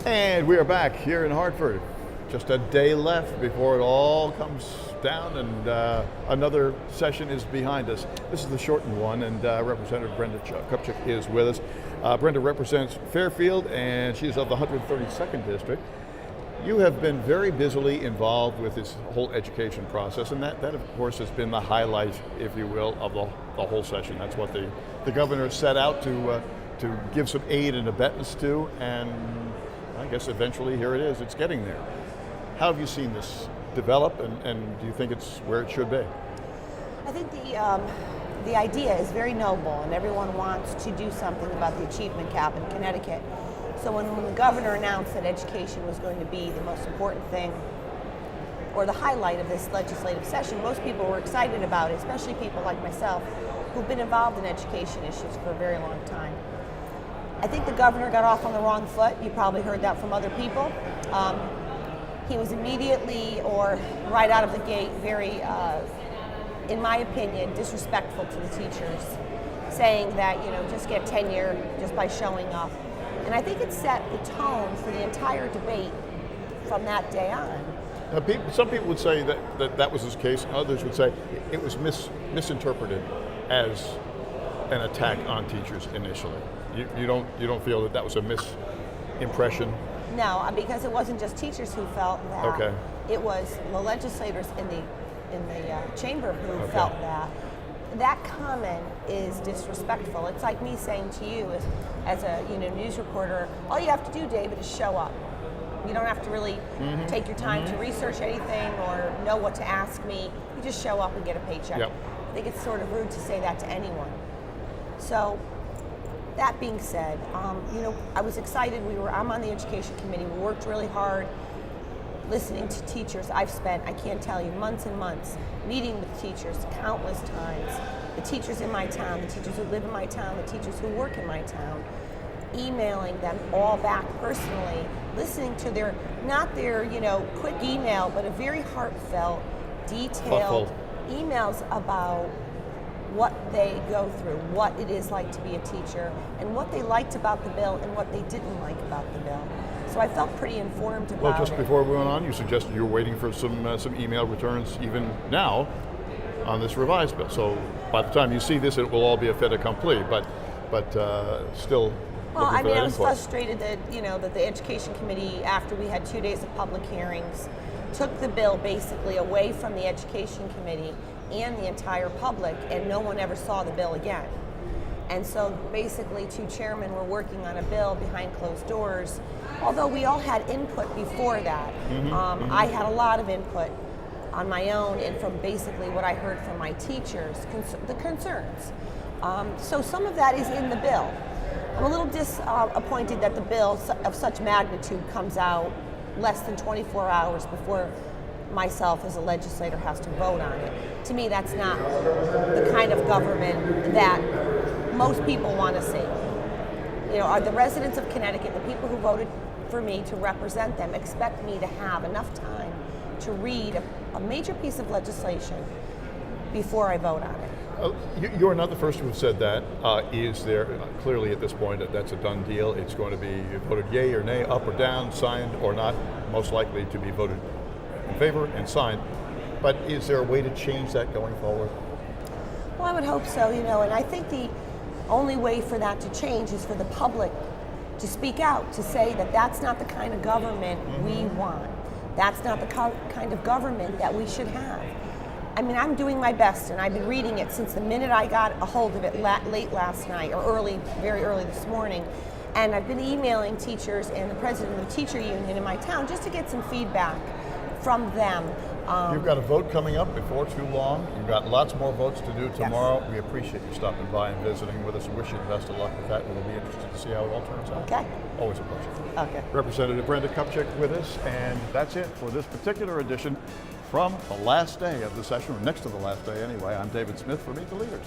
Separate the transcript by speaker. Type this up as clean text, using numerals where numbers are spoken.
Speaker 1: And we are back here in Hartford. Just a day left before it all comes down and another session is behind us. This is the shortened one, and Representative Brenda Kupchick is with us. Brenda represents Fairfield, and she is of the 132nd District. You have been very busily involved with this whole education process, and that of course has been the highlight, if you will, of the whole session. That's what the governor set out to give some aid and abetance to, and I guess eventually here it is, it's getting there. How have you seen this develop, and do you think it's where it should be?
Speaker 2: I think the idea is very noble, and everyone wants to do something about the achievement gap in Connecticut. So when the governor announced that education was going to be the most important thing, or the highlight of this legislative session, most people were excited about it, especially people like myself, who've been involved in education issues for a very long time. I think the governor got off on the wrong foot. You probably heard that from other people. He was immediately, or right out of the gate, very, in my opinion, disrespectful to the teachers, saying that, just get tenure just by showing up. And I think it set the tone for the entire debate from that day on.
Speaker 1: Some people would say that was his case. Others would say it was misinterpreted as an attack on teachers initially. You don't feel that was a misimpression?
Speaker 2: No, because it wasn't just teachers who felt that.
Speaker 1: Okay.
Speaker 2: It was the legislators in the chamber who felt that. That comment is disrespectful. It's like me saying to you as a news reporter, all you have to do, David, is show up. You don't have to really take your time to research anything or know what to ask me. You just show up and get a paycheck.
Speaker 1: Yep.
Speaker 2: I think it's sort of rude to say that to anyone. So, that being said, I was excited. I'm on the education committee. We worked really hard listening to teachers. I've spent, I can't tell you, months and months meeting with teachers countless times. The teachers in my town, the teachers who live in my town, the teachers who work in my town, emailing them all back personally, listening to their, not their, quick email, but a very heartfelt, detailed emails about what they go through, what it is like to be a teacher, and what they liked about the bill and what they didn't like about the bill. So I felt pretty informed about it.
Speaker 1: Well, just before we went on, you suggested you were waiting for some email returns even now on this revised bill. So by the time you see this, it will all be a fait accompli, but still.
Speaker 2: Well, I
Speaker 1: was
Speaker 2: input. Frustrated that that the education committee, after we had 2 days of public hearings, took the bill basically away from the education committee and the entire public, and no one ever saw the bill again. And so basically 2 chairmen were working on a bill behind closed doors, although we all had input before that. I had a lot of input on my own and from basically what I heard from my teachers, the concerns. So some of that is in the bill. I'm a little disappointed that the bill of such magnitude comes out less than 24 hours before myself as a legislator has to vote on it. To me, that's not the kind of government that most people want to see. Are the residents of Connecticut, the people who voted for me to represent them, expect me to have enough time to read a major piece of legislation before I vote on it?
Speaker 1: You're not the first who have said that. Is there, clearly at this point, that's a done deal. It's going to be voted yay or nay, up or down, signed or not, most likely to be voted in favor and signed. But is there a way to change that going forward?
Speaker 2: Well, I would hope so, and I think the only way for that to change is for the public to speak out, to say that that's not the kind of government we want. That's not the kind of government that we should have. I mean, I'm doing my best, and I've been reading it since the minute I got a hold of it late last night, or very early this morning. And I've been emailing teachers and the president of the teacher union in my town just to get some feedback from them.
Speaker 1: You've got a vote coming up before too long. You've got lots more votes to do tomorrow. Yes. We appreciate you stopping by and visiting with us. Wish you the best of luck with that. We'll be interested to see how it all turns out.
Speaker 2: Okay.
Speaker 1: Always a pleasure.
Speaker 2: Okay.
Speaker 1: Representative Brenda Kupchick with us, and that's it for this particular edition from the last day of the session, or next to the last day anyway. I'm David Smith for Meet the Leaders.